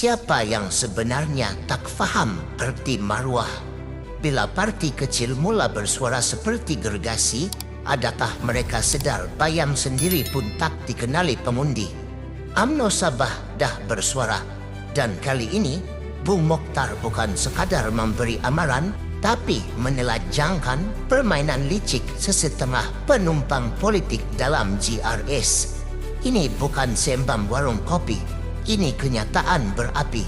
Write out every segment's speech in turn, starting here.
Siapa yang sebenarnya tak faham erti maruah? Bila parti kecil mula bersuara seperti gergasi, adakah mereka sedar bayam sendiri pun tak dikenali pengundi? UMNO Sabah dah bersuara, dan kali ini Bung Mokhtar bukan sekadar memberi amaran, tapi menelajangkan permainan licik sesetengah penumpang politik dalam GRS. Ini bukan sembam warung kopi, ini kenyataan berapi.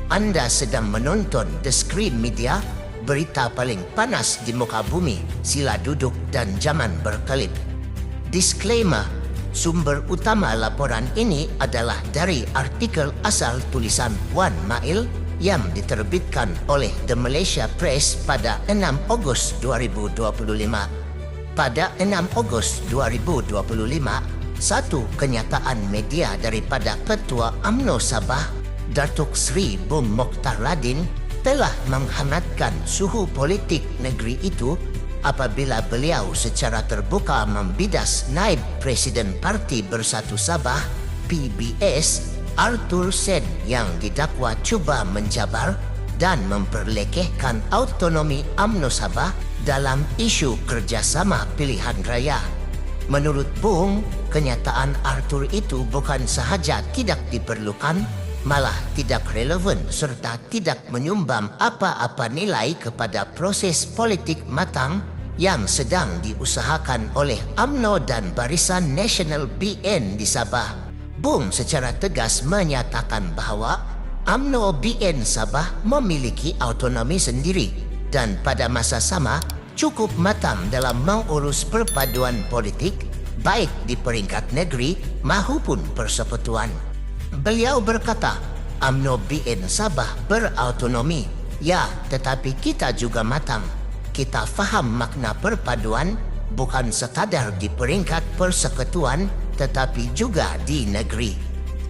Anda sedang menonton The Screen Media, berita paling panas di muka bumi. Sila duduk dan jangan berkelip. Disclaimer, sumber utama laporan ini adalah dari artikel asal tulisan Wan Mail yang diterbitkan oleh The Malaysia Press pada 6 Ogos 2025. Pada 6 Ogos 2025, satu kenyataan media daripada Ketua UMNO Sabah, Datuk Seri Bung Mokhtar Ladin, telah menghangatkan suhu politik negeri itu apabila beliau secara terbuka membidas Naib Presiden Parti Bersatu Sabah, PBS, Arthur Sen yang didakwa cuba menjabar dan memperlekehkan autonomi UMNO Sabah dalam isu kerjasama pilihan raya. Menurut Bung, kenyataan Arthur itu bukan sahaja tidak diperlukan, malah tidak relevan serta tidak menyumbang apa-apa nilai kepada proses politik matang yang sedang diusahakan oleh UMNO dan Barisan Nasional BN di Sabah. Bung secara tegas menyatakan bahawa UMNO BN Sabah memiliki autonomi sendiri dan pada masa sama cukup matang dalam mengurus perpaduan politik baik di peringkat negeri maupun persekutuan. Beliau berkata, UMNO BN Sabah berautonomi, ya, tetapi kita juga matang. Kita faham makna perpaduan bukan sekadar di peringkat persekutuan tetapi juga di negeri.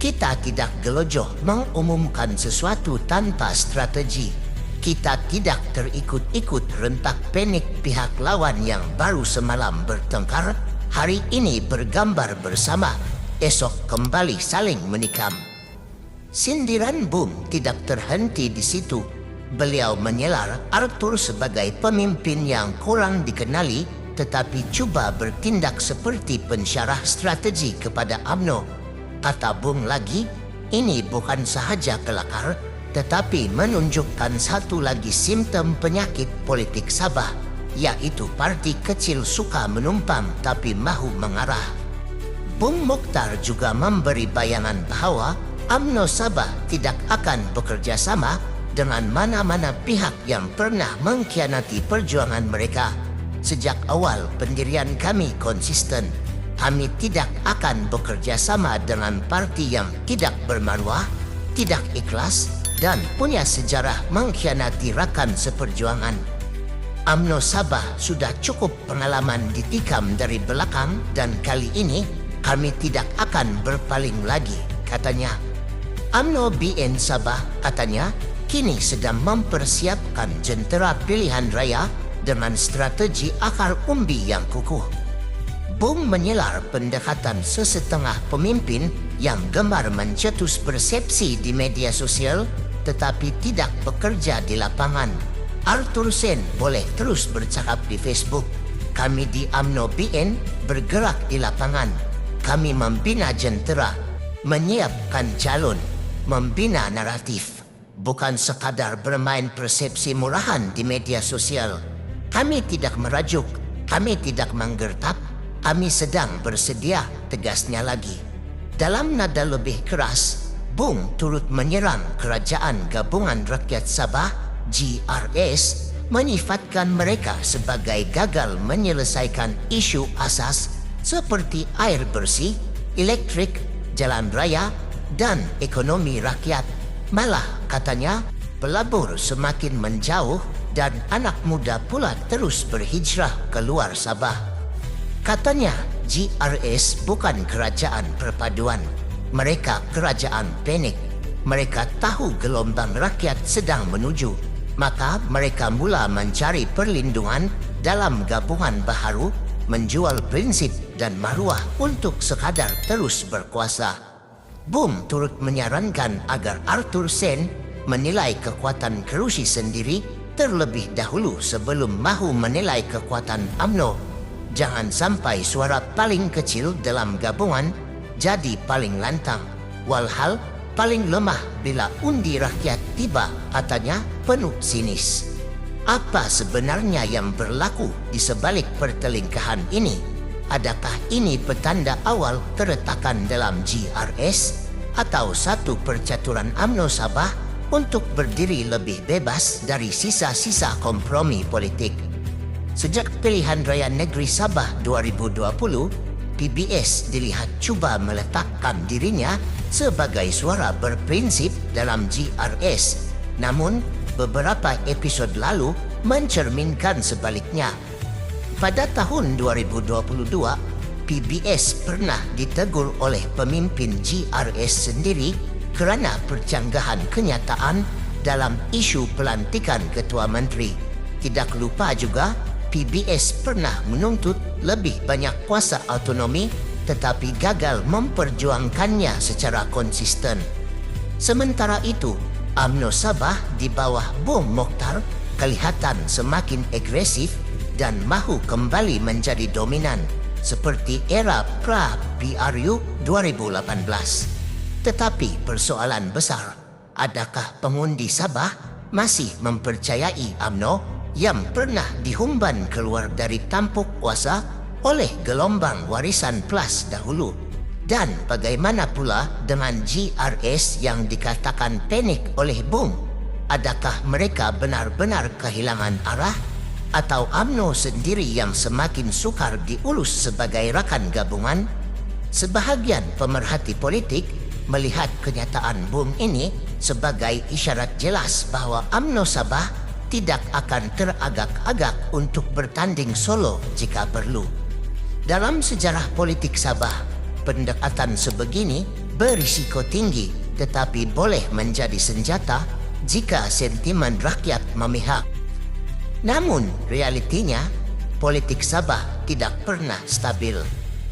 Kita tidak gelojoh mengumumkan sesuatu tanpa strategi. Kita tidak terikut-ikut rentak panik pihak lawan yang baru semalam bertengkar, hari ini bergambar bersama, esok kembali saling menikam. Sindiran Bung tidak terhenti di situ. Beliau menyelar Arthur sebagai pemimpin yang kurang dikenali tetapi cuba bertindak seperti pensyarah strategi kepada UMNO. Kata Bung lagi, ini bukan sahaja kelakar tetapi menunjukkan satu lagi simptom penyakit politik Sabah, yaitu parti kecil suka menumpang tapi mahu mengarah. Bung Mokhtar juga memberi bayangan bahawa UMNO Sabah tidak akan bekerja sama dengan mana-mana pihak yang pernah mengkhianati perjuangan mereka. Sejak awal pendirian kami konsisten, kami tidak akan bekerja sama dengan parti yang tidak bermaruah, tidak ikhlas dan punya sejarah mengkhianati rakan seperjuangan. UMNO Sabah sudah cukup pengalaman ditikam dari belakang dan kali ini kami tidak akan berpaling lagi, katanya. UMNO BN Sabah, katanya, kini sedang mempersiapkan jentera pilihan raya dengan strategi akar umbi yang kukuh. Bung menyelar pendekatan sesetengah pemimpin yang gemar mencetus persepsi di media sosial tetapi tidak bekerja di lapangan. Arthur Sen boleh terus bercakap di Facebook. Kami di UMNO BN bergerak di lapangan. Kami membina jentera, menyiapkan calon, membina naratif. Bukan sekadar bermain persepsi murahan di media sosial. Kami tidak merajuk, kami tidak menggertak, kami sedang bersedia, tegasnya lagi. Dalam nada lebih keras, Bung turut menyerang Kerajaan Gabungan Rakyat Sabah, GRS, menyifatkan mereka sebagai gagal menyelesaikan isu asas seperti air bersih, elektrik, jalan raya, dan ekonomi rakyat. Malah, katanya, pelabur semakin menjauh dan anak muda pula terus berhijrah keluar Sabah. Katanya, GRS bukan kerajaan perpaduan. Mereka kerajaan panik. Mereka tahu gelombang rakyat sedang menuju. Maka mereka mula mencari perlindungan dalam gabungan baharu, menjual prinsip dan maruah untuk sekadar terus berkuasa. Bung turut menyarankan agar Arthur Sen menilai kekuatan kerusi sendiri terlebih dahulu sebelum mahu menilai kekuatan UMNO. Jangan sampai suara paling kecil dalam gabungan jadi paling lantang, walhal paling lemah bila undi rakyat tiba, katanya penuh sinis. Apa sebenarnya yang berlaku di sebalik pertelingkahan ini? Adakah ini petanda awal keretakan dalam GRS atau satu percaturan UMNO Sabah untuk berdiri lebih bebas dari sisa-sisa kompromi politik? Sejak pilihan raya negeri Sabah 2020, PBS dilihat cuba meletakkan dirinya sebagai suara berprinsip dalam GRS. Namun, beberapa episod lalu mencerminkan sebaliknya. Pada tahun 2022, PBS pernah ditegur oleh pemimpin GRS sendiri kerana percanggahan kenyataan dalam isu pelantikan Ketua Menteri. Tidak lupa juga, PBS pernah menuntut lebih banyak kuasa autonomi tetapi gagal memperjuangkannya secara konsisten. Sementara itu, UMNO Sabah di bawah Bung Mokhtar kelihatan semakin agresif dan mahu kembali menjadi dominan seperti era pra-PRU 2018. Tetapi persoalan besar, adakah pengundi Sabah masih mempercayai UMNO yang pernah dihumban keluar dari tampuk kuasa oleh gelombang warisan PLAS dahulu? Dan bagaimana pula dengan GRS yang dikatakan panik oleh Bung? Adakah mereka benar-benar kehilangan arah? Atau UMNO sendiri yang semakin sukar diulus sebagai rakan gabungan? Sebahagian pemerhati politik melihat kenyataan Bung ini sebagai isyarat jelas bahwa UMNO Sabah tidak akan teragak-agak untuk bertanding solo jika perlu. Dalam sejarah politik Sabah, pendekatan sebegini berisiko tinggi tetapi boleh menjadi senjata jika sentimen rakyat memihak. Namun realitinya, politik Sabah tidak pernah stabil.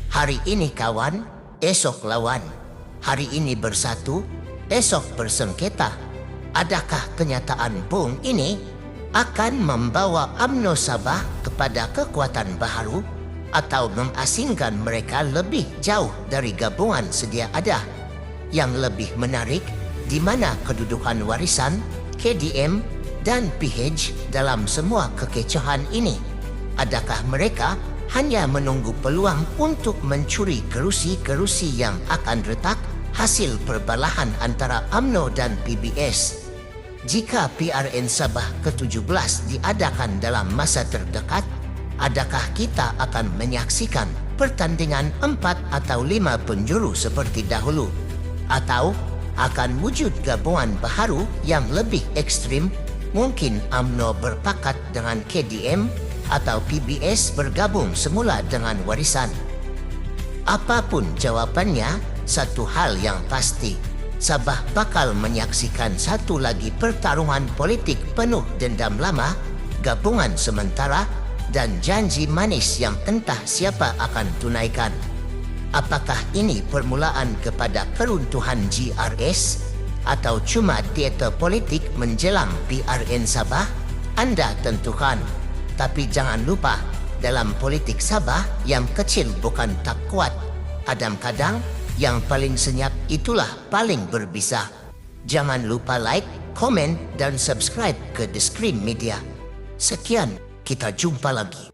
Hari ini kawan, esok lawan. Hari ini bersatu, esok bersengketa. Adakah kenyataan Bung ini akan membawa UMNO Sabah kepada kekuatan baharu atau mengasingkan mereka lebih jauh dari gabungan sedia ada? Yang lebih menarik, di mana kedudukan warisan, KDM dan PH dalam semua kekecohan ini? Adakah mereka hanya menunggu peluang untuk mencuri kerusi-kerusi yang akan retak hasil perbalahan antara UMNO dan PBS? Jika PRN Sabah ke-17 diadakan dalam masa terdekat, adakah kita akan menyaksikan pertandingan 4 atau 5 penjuru seperti dahulu? Atau akan wujud gabungan baharu yang lebih ekstrim? Mungkin UMNO berpakat dengan KDM atau PBS bergabung semula dengan warisan. Apapun jawabannya, satu hal yang pasti, Sabah bakal menyaksikan satu lagi pertarungan politik penuh dendam lama, gabungan sementara, dan janji manis yang entah siapa akan tunaikan. Apakah ini permulaan kepada keruntuhan GRS atau cuma teater politik menjelang PRN Sabah? Anda tentukan. Tapi jangan lupa, dalam politik Sabah yang kecil bukan tak kuat. Kadang-kadang yang paling senyap itulah paling berbisa. Jangan lupa like, komen, dan subscribe ke The Scream Media. Sekian, kita jumpa lagi.